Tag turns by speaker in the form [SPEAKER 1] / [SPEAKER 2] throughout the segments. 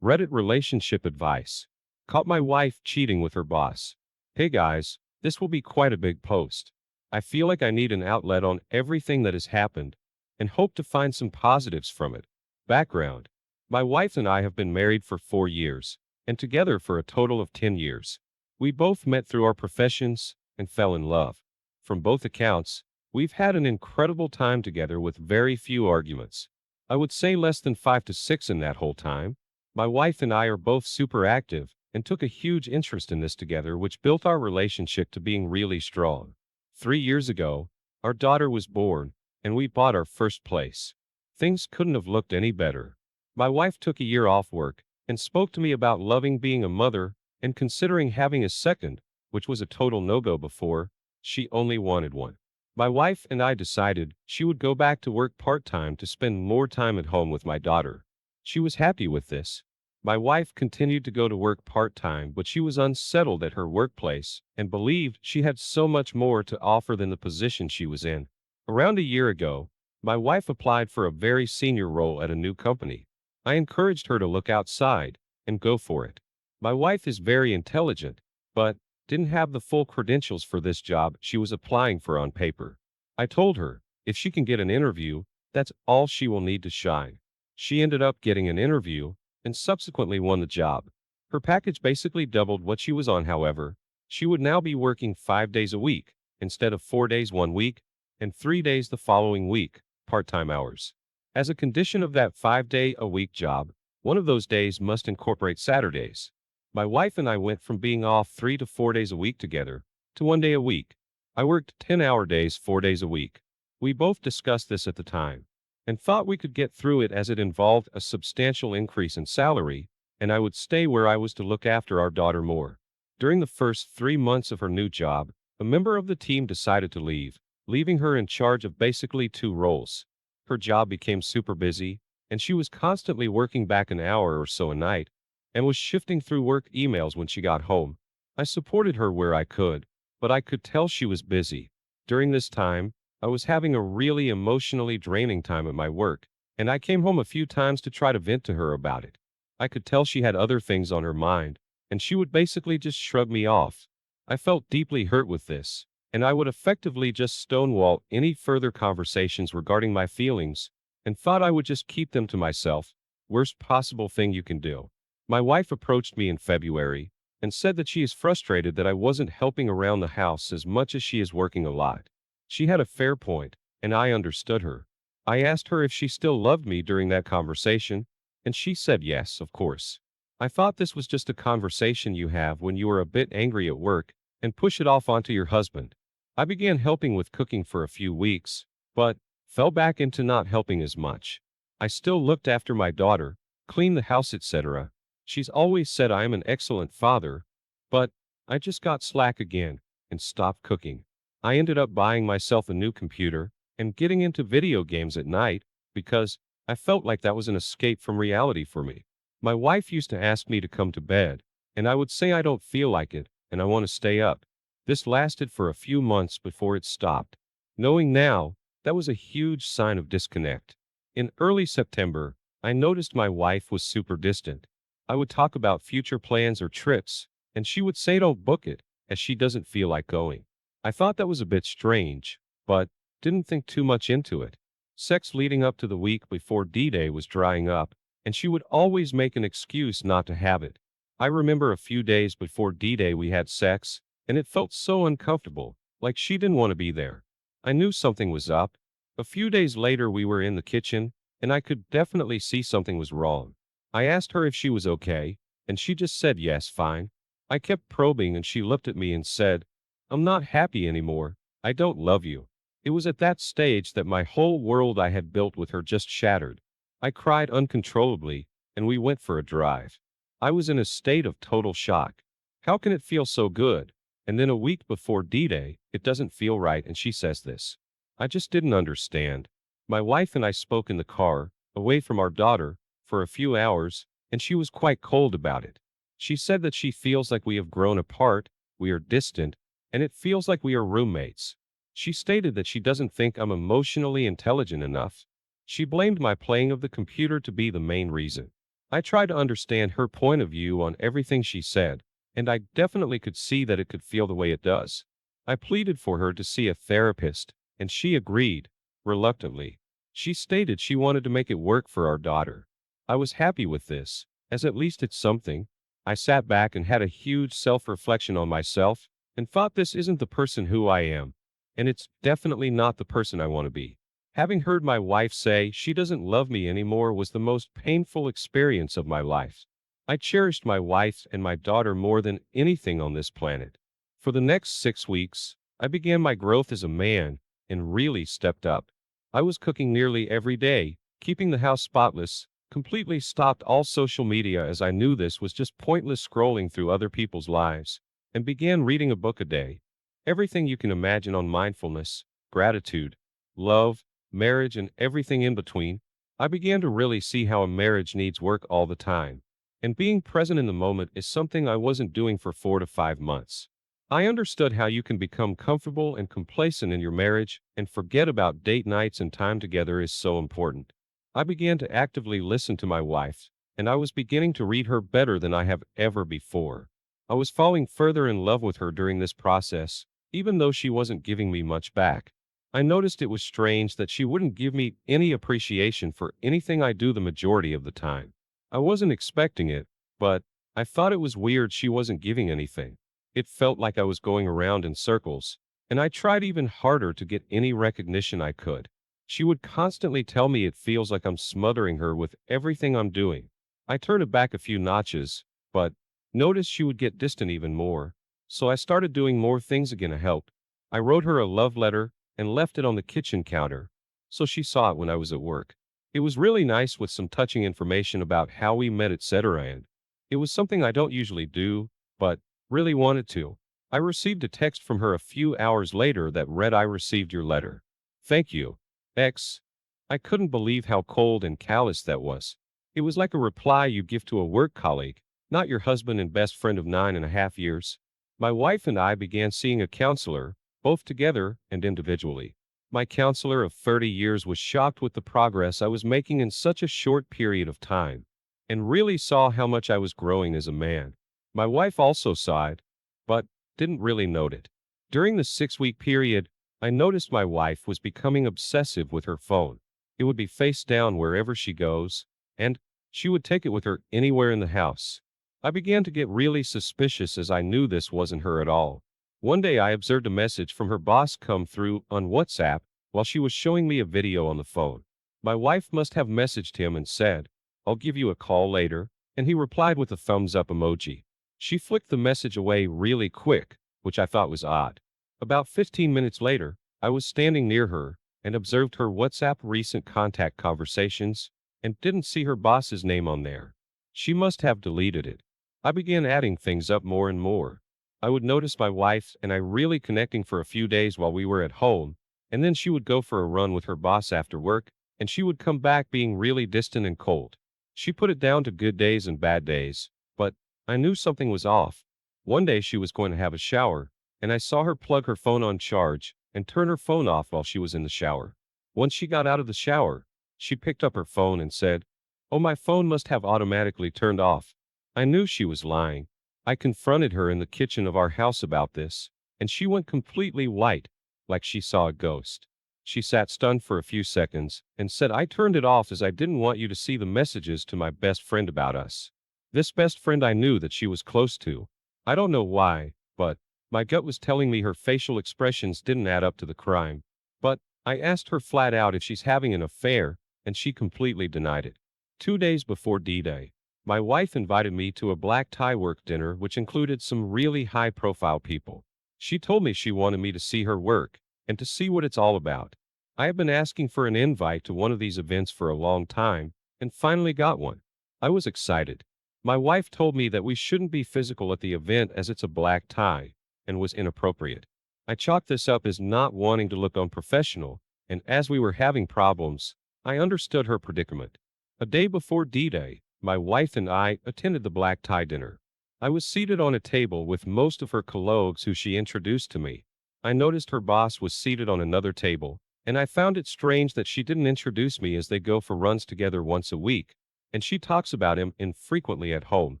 [SPEAKER 1] Reddit relationship advice. Caught my wife cheating with her boss. Hey guys, this will be quite a big post. I feel like I need an outlet on everything that has happened and hope to find some positives from it. Background. My wife and I have been married for 4 years and together for a total of 10 years. We both met through our professions and fell in love. From both accounts, we've had an incredible time together with very few arguments. I would say less than 5 to 6 in that whole time. My wife and I are both super active and took a huge interest in this together, which built our relationship to being really strong. 3 years ago, our daughter was born, and we bought our first place. Things couldn't have looked any better. My wife took a year off work and spoke to me about loving being a mother and considering having a second, which was a total no-go before. She only wanted one. My wife and I decided she would go back to work part-time to spend more time at home with my daughter. She was happy with this. My wife continued to go to work part-time, but she was unsettled at her workplace and believed she had so much more to offer than the position she was in. Around a year ago, my wife applied for a very senior role at a new company. I encouraged her to look outside and go for it. My wife is very intelligent, but didn't have the full credentials for this job she was applying for on paper. I told her, if she can get an interview, that's all she will need to shine. She ended up getting an interview and subsequently won the job. Her package basically doubled what she was on, however. She would now be working 5 days a week, instead of 4 days one week and 3 days the following week, part-time hours. As a condition of that 5-day-a-week job, one of those days must incorporate Saturdays. My wife and I went from being off 3 to 4 days a week together to 1 day a week. I worked 10-hour days 4 days a week. We both discussed this at the time and thought we could get through it as it involved a substantial increase in salary, and I would stay where I was to look after our daughter more. During the first 3 months of her new job, a member of the team decided to leave, leaving her in charge of basically 2 roles. Her job became super busy, and she was constantly working back an hour or so a night, and was shifting through work emails when she got home. I supported her where I could, but I could tell she was busy. During this time, I was having a really emotionally draining time at my work, and I came home a few times to try to vent to her about it. I could tell she had other things on her mind, and she would basically just shrug me off. I felt deeply hurt with this, and I would effectively just stonewall any further conversations regarding my feelings, and thought I would just keep them to myself. Worst possible thing you can do. My wife approached me in February and said that she is frustrated that I wasn't helping around the house as much as she is working a lot. She had a fair point, and I understood her. I asked her if she still loved me during that conversation, and she said yes, of course. I thought this was just a conversation you have when you are a bit angry at work and push it off onto your husband. I began helping with cooking for a few weeks, but fell back into not helping as much. I still looked after my daughter, cleaned the house, etc. She's always said I am an excellent father, but I just got slack again and stopped cooking. I ended up buying myself a new computer and getting into video games at night because I felt like that was an escape from reality for me. My wife used to ask me to come to bed, and I would say I don't feel like it and I want to stay up. This lasted for a few months before it stopped. Knowing now, that was a huge sign of disconnect. In early September, I noticed my wife was super distant. I would talk about future plans or trips, and she would say don't book it, as she doesn't feel like going. I thought that was a bit strange, but didn't think too much into it. Sex leading up to the week before D-Day was drying up, and she would always make an excuse not to have it. I remember a few days before D-Day we had sex, and it felt so uncomfortable, like she didn't want to be there. I knew something was up. A few days later we were in the kitchen, and I could definitely see something was wrong. I asked her if she was okay, and she just said yes, fine. I kept probing and she looked at me and said, I'm not happy anymore. I don't love you. It was at that stage that my whole world I had built with her just shattered. I cried uncontrollably, and we went for a drive. I was in a state of total shock. How can it feel so good? And then a week before D-Day, it doesn't feel right, and she says this. I just didn't understand. My wife and I spoke in the car, away from our daughter, for a few hours, and she was quite cold about it. She said that she feels like we have grown apart, we are distant, and it feels like we are roommates. She stated that she doesn't think I'm emotionally intelligent enough. She blamed my playing of the computer to be the main reason. I tried to understand her point of view on everything she said, and I definitely could see that it could feel the way it does. I pleaded for her to see a therapist, and she agreed, reluctantly. She stated she wanted to make it work for our daughter. I was happy with this, as at least it's something. I sat back and had a huge self-reflection on myself, and thought this isn't the person who I am, and it's definitely not the person I want to be. Having heard my wife say she doesn't love me anymore was the most painful experience of my life. I cherished my wife and my daughter more than anything on this planet. For the next 6 weeks, I began my growth as a man and really stepped up. I was cooking nearly every day, keeping the house spotless, completely stopped all social media as I knew this was just pointless scrolling through other people's lives, and began reading a book a day. Everything you can imagine on mindfulness, gratitude, love, marriage, and everything in between. I began to really see how a marriage needs work all the time. And being present in the moment is something I wasn't doing for 4 to 5 months. I understood how you can become comfortable and complacent in your marriage and forget about date nights and time together is so important. I began to actively listen to my wife, and I was beginning to read her better than I have ever before. I was falling further in love with her during this process, even though she wasn't giving me much back. I noticed it was strange that she wouldn't give me any appreciation for anything I do the majority of the time. I wasn't expecting it, but I thought it was weird she wasn't giving anything. It felt like I was going around in circles, and I tried even harder to get any recognition I could. She would constantly tell me it feels like I'm smothering her with everything I'm doing. I turned it back a few notches, but noticed she would get distant even more. So I started doing more things again to help. I wrote her a love letter and left it on the kitchen counter, so she saw it when I was at work. It was really nice with some touching information about how we met, etc. And it was something I don't usually do, but really wanted to. I received a text from her a few hours later that read, "I received your letter. Thank you. X." I couldn't believe how cold and callous that was. It was like a reply you give to a work colleague, not your husband and best friend of 9.5 years. My wife and I began seeing a counselor, both together and individually. My counselor of 30 years was shocked with the progress I was making in such a short period of time, and really saw how much I was growing as a man. My wife also saw it, but didn't really note it. During the 6 week period, I noticed my wife was becoming obsessive with her phone. It would be face down wherever she goes, and she would take it with her anywhere in the house. I began to get really suspicious as I knew this wasn't her at all. One day I observed a message from her boss come through on WhatsApp while she was showing me a video on the phone. My wife must have messaged him and said, "I'll give you a call later," and he replied with a thumbs up emoji. She flicked the message away really quick, which I thought was odd. About 15 minutes later, I was standing near her and observed her WhatsApp recent contact conversations and didn't see her boss's name on there. She must have deleted it. I began adding things up more and more. I would notice my wife and I really connecting for a few days while we were at home, and then she would go for a run with her boss after work, and she would come back being really distant and cold. She put it down to good days and bad days, but I knew something was off. One day she was going to have a shower, and I saw her plug her phone on charge and turn her phone off while she was in the shower. Once she got out of the shower, she picked up her phone and said, "Oh, my phone must have automatically turned off." I knew she was lying. I confronted her in the kitchen of our house about this, and she went completely white, like she saw a ghost. She sat stunned for a few seconds and said, "I turned it off as I didn't want you to see the messages to my best friend about us." This best friend I knew that she was close to. I don't know why, but my gut was telling me her facial expressions didn't add up to the crime. But I asked her flat out if she's having an affair, and she completely denied it. 2 days before D-Day, my wife invited me to a black tie work dinner which included some really high-profile people. She told me she wanted me to see her work and to see what it's all about. I have been asking for an invite to one of these events for a long time and finally got one. I was excited. My wife told me that we shouldn't be physical at the event as it's a black tie and was inappropriate. I chalked this up as not wanting to look unprofessional, and as we were having problems, I understood her predicament. A day before D-Day, my wife and I attended the black tie dinner. I was seated on a table with most of her colleagues who she introduced to me. I noticed her boss was seated on another table, and I found it strange that she didn't introduce me as they go for runs together once a week. and she talks about him infrequently at home.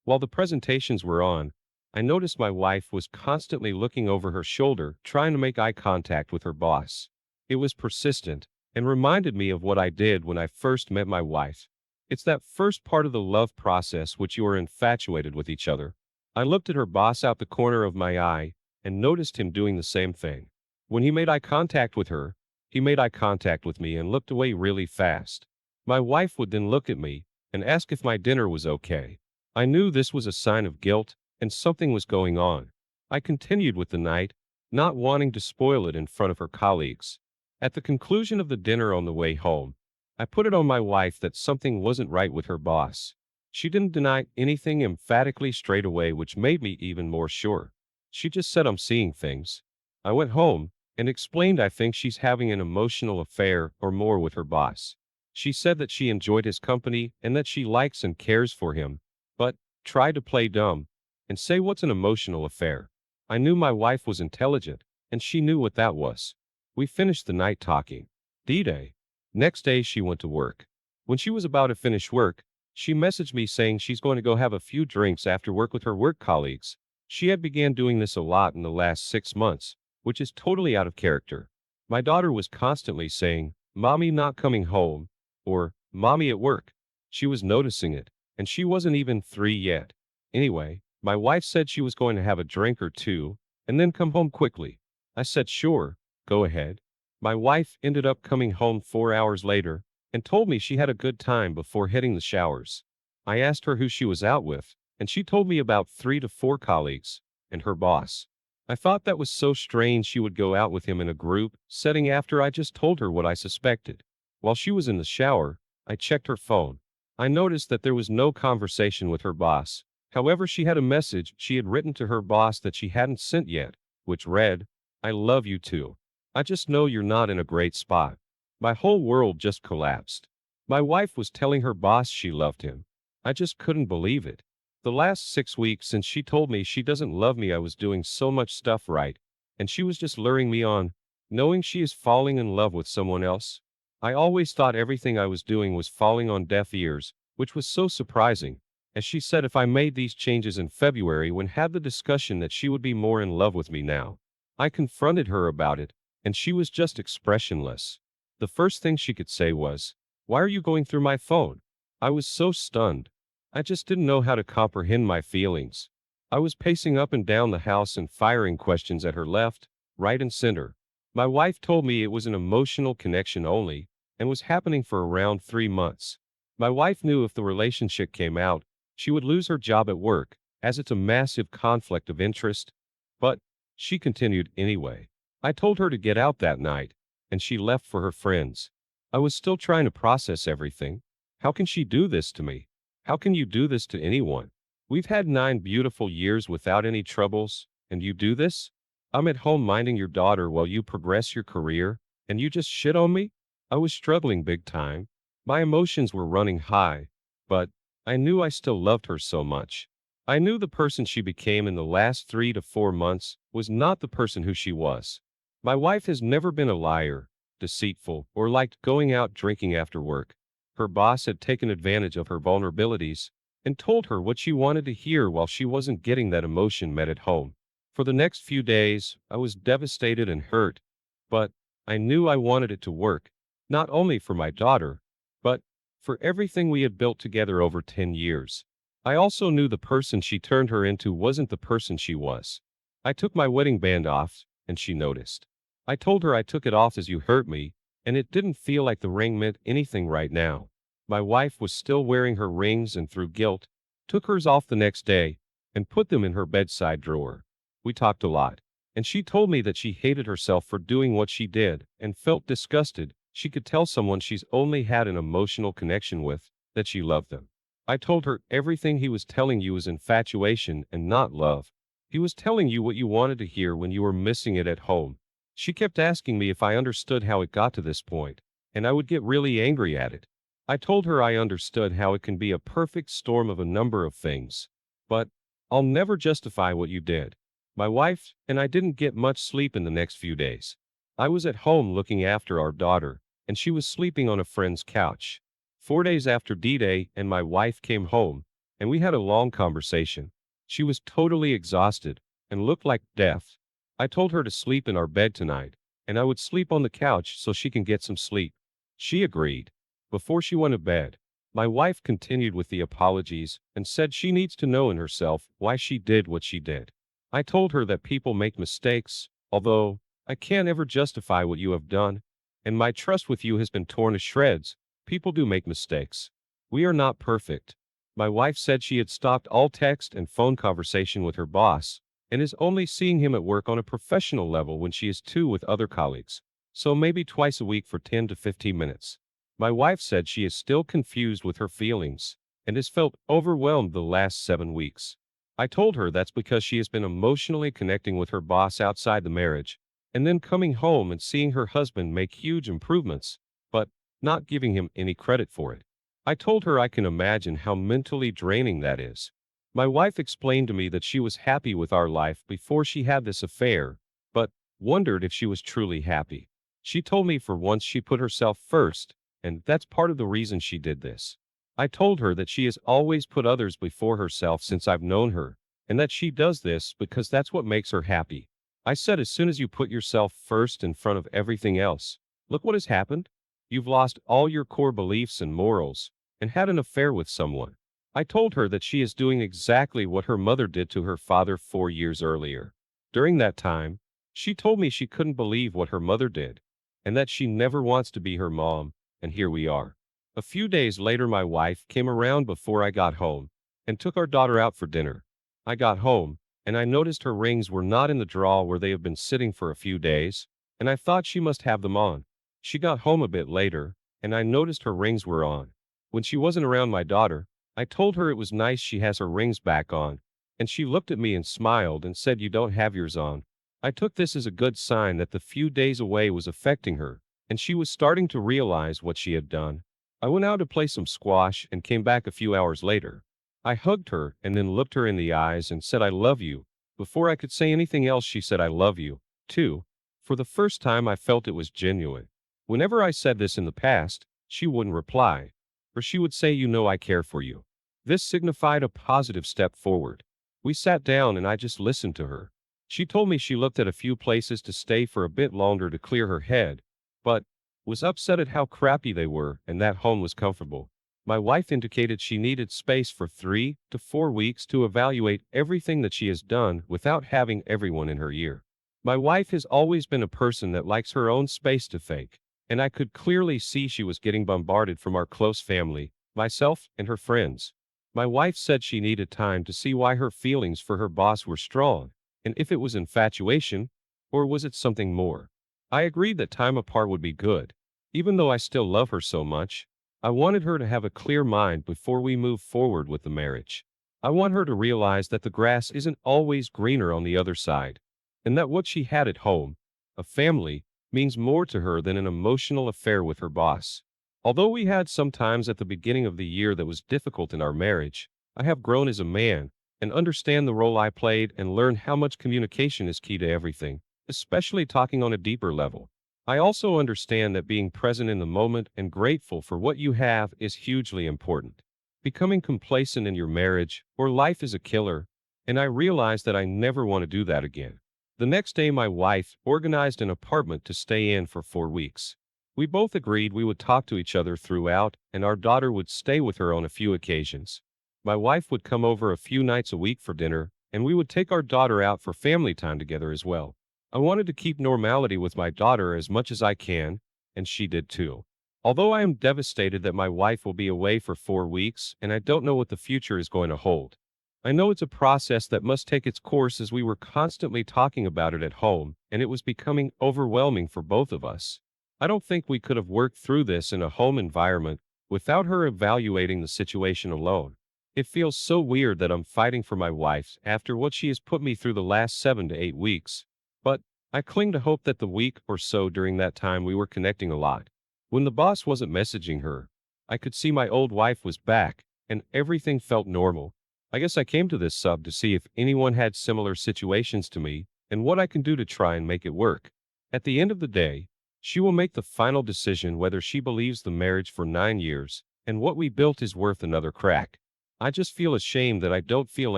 [SPEAKER 1] While the presentations were on, I noticed my wife was constantly looking over her shoulder, trying to make eye contact with her boss. It was persistent and reminded me of what I did when I first met my wife. It's that first part of the love process which you are infatuated with each other. I looked at her boss out the corner of my eye and noticed him doing the same thing. When he made eye contact with her, he made eye contact with me and looked away really fast. My wife would then look at me and ask if my dinner was okay. I knew this was a sign of guilt and something was going on. I continued with the night, not wanting to spoil it in front of her colleagues. At the conclusion of the dinner on the way home, I put it on my wife that something wasn't right with her boss. She didn't deny anything emphatically straight away, which made me even more sure. She just said I'm seeing things. I went home and explained I think she's having an emotional affair or more with her boss. She said that she enjoyed his company and that she likes and cares for him, but tried to play dumb and say what's an emotional affair. I knew my wife was intelligent, and she knew what that was. We finished the night talking. D-Day. Next day she went to work. When she was about to finish work, she messaged me saying she's going to go have a few drinks after work with her work colleagues. She had began doing this a lot in the last 6 months, which is totally out of character. My daughter was constantly saying, "Mommy not coming home," or "Mommy at work." She was noticing it, and she wasn't even 3 yet. Anyway, my wife said she was going to have a drink or two, and then come home quickly. I said sure, go ahead. My wife ended up coming home 4 hours later, and told me she had a good time before hitting the showers. I asked her who she was out with, and she told me about 3 to 4 colleagues, and her boss. I thought that was so strange she would go out with him in a group setting after I just told her what I suspected. While she was in the shower, I checked her phone. I noticed that there was no conversation with her boss. However, she had a message she had written to her boss that she hadn't sent yet, which read, "I love you too. I just know you're not in a great spot." My whole world just collapsed. My wife was telling her boss she loved him. I just couldn't believe it. The last 6 weeks since she told me she doesn't love me, I was doing so much stuff right, and she was just luring me on, knowing she is falling in love with someone else. I always thought everything I was doing was falling on deaf ears, which was so surprising, as she said if I made these changes in February when had the discussion that she would be more in love with me now. I confronted her about it, and she was just expressionless. The first thing she could say was, "Why are you going through my phone?" I was so stunned. I just didn't know how to comprehend my feelings. I was pacing up and down the house and firing questions at her left, right, and center. My wife told me it was an emotional connection only, and was happening for around 3 months. My wife knew if the relationship came out, she would lose her job at work, as it's a massive conflict of interest. But she continued anyway. I told her to get out that night, and she left for her friends. I was still trying to process everything. How can she do this to me? How can you do this to anyone? We've had 9 beautiful years without any troubles, and you do this? I'm at home minding your daughter while you progress your career, and you just shit on me? I was struggling big time. My emotions were running high, but I knew I still loved her so much. I knew the person she became in the last 3 to 4 months was not the person who she was. My wife has never been a liar, deceitful, or liked going out drinking after work. Her boss had taken advantage of her vulnerabilities and told her what she wanted to hear while she wasn't getting that emotion met at home. For the next few days, I was devastated and hurt, but I knew I wanted it to work, not only for my daughter, but for everything we had built together over 10 years. I also knew the person she turned her into wasn't the person she was. I took my wedding band off, and she noticed. I told her I took it off as you hurt me, and it didn't feel like the ring meant anything right now. My wife was still wearing her rings and through guilt, took hers off the next day, and put them in her bedside drawer. We talked a lot, and she told me that she hated herself for doing what she did, and felt disgusted she could tell someone she's only had an emotional connection with, that she loved them. I told her everything he was telling you was infatuation and not love. He was telling you what you wanted to hear when you were missing it at home. She kept asking me if I understood how it got to this point, and I would get really angry at it. I told her I understood how it can be a perfect storm of a number of things. But I'll never justify what you did. My wife and I didn't get much sleep in the next few days. I was at home looking after our daughter, and she was sleeping on a friend's couch. 4 days after D-Day, and my wife came home, and we had a long conversation. She was totally exhausted and looked like death. I told her to sleep in our bed tonight, and I would sleep on the couch so she can get some sleep. She agreed. Before she went to bed, my wife continued with the apologies and said she needs to know in herself why she did what she did. I told her that people make mistakes, although I can't ever justify what you have done, and my trust with you has been torn to shreds. People do make mistakes. We are not perfect. My wife said she had stopped all text and phone conversation with her boss and is only seeing him at work on a professional level when she is with other colleagues, so maybe twice a week for 10 to 15 minutes. My wife said she is still confused with her feelings and has felt overwhelmed the last 7 weeks. I told her that's because she has been emotionally connecting with her boss outside the marriage and then coming home and seeing her husband make huge improvements, but not giving him any credit for it. I told her I can imagine how mentally draining that is. My wife explained to me that she was happy with our life before she had this affair, but wondered if she was truly happy. She told me for once she put herself first, and that's part of the reason she did this. I told her that she has always put others before herself since I've known her, and that she does this because that's what makes her happy. I said as soon as you put yourself first in front of everything else, look what has happened. You've lost all your core beliefs and morals, and had an affair with someone. I told her that she is doing exactly what her mother did to her father 4 years earlier. During that time, she told me she couldn't believe what her mother did, and that she never wants to be her mom, and here we are. A few days later, my wife came around before I got home and took our daughter out for dinner. I got home, and I noticed her rings were not in the drawer where they have been sitting for a few days, and I thought she must have them on. She got home a bit later, and I noticed her rings were on. When she wasn't around my daughter, I told her it was nice she has her rings back on, and she looked at me and smiled and said, "You don't have yours on." I took this as a good sign that the few days away was affecting her, and she was starting to realize what she had done. I went out to play some squash and came back a few hours later. I hugged her and then looked her in the eyes and said, "I love you." Before I could say anything else, she said, "I love you, too." For the first time, I felt it was genuine. Whenever I said this in the past, she wouldn't reply, or she would say, "You know I care for you." This signified a positive step forward. We sat down and I just listened to her. She told me she looked at a few places to stay for a bit longer to clear her head, but was upset at how crappy they were and that home was comfortable. My wife indicated she needed space for 3 to 4 weeks to evaluate everything that she has done without having everyone in her ear. My wife has always been a person that likes her own space to fake, and I could clearly see she was getting bombarded from our close family, myself, and her friends. My wife said she needed time to see why her feelings for her boss were strong, and if it was infatuation, or was it something more. I agreed that time apart would be good. Even though I still love her so much, I wanted her to have a clear mind before we move forward with the marriage. I want her to realize that the grass isn't always greener on the other side, and that what she had at home, a family, means more to her than an emotional affair with her boss. Although we had some times at the beginning of the year that was difficult in our marriage, I have grown as a man and understand the role I played and learned how much communication is key to everything, especially talking on a deeper level. I also understand that being present in the moment and grateful for what you have is hugely important. Becoming complacent in your marriage or life is a killer, and I realize that I never want to do that again. The next day, my wife organized an apartment to stay in for 4 weeks. We both agreed we would talk to each other throughout, and our daughter would stay with her on a few occasions. My wife would come over a few nights a week for dinner, and we would take our daughter out for family time together as well. I wanted to keep normality with my daughter as much as I can, and she did too. Although I am devastated that my wife will be away for 4 weeks, and I don't know what the future is going to hold. I know it's a process that must take its course as we were constantly talking about it at home, and it was becoming overwhelming for both of us. I don't think we could have worked through this in a home environment without her evaluating the situation alone. It feels so weird that I'm fighting for my wife after what she has put me through the last 7 to 8 weeks. But I cling to hope that the week or so during that time we were connecting a lot. When the boss wasn't messaging her, I could see my old wife was back, and everything felt normal. I guess I came to this sub to see if anyone had similar situations to me and what I can do to try and make it work. At the end of the day, she will make the final decision whether she believes the marriage for 9 years and what we built is worth another crack. I just feel ashamed that I don't feel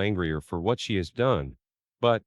[SPEAKER 1] angrier for what she has done. But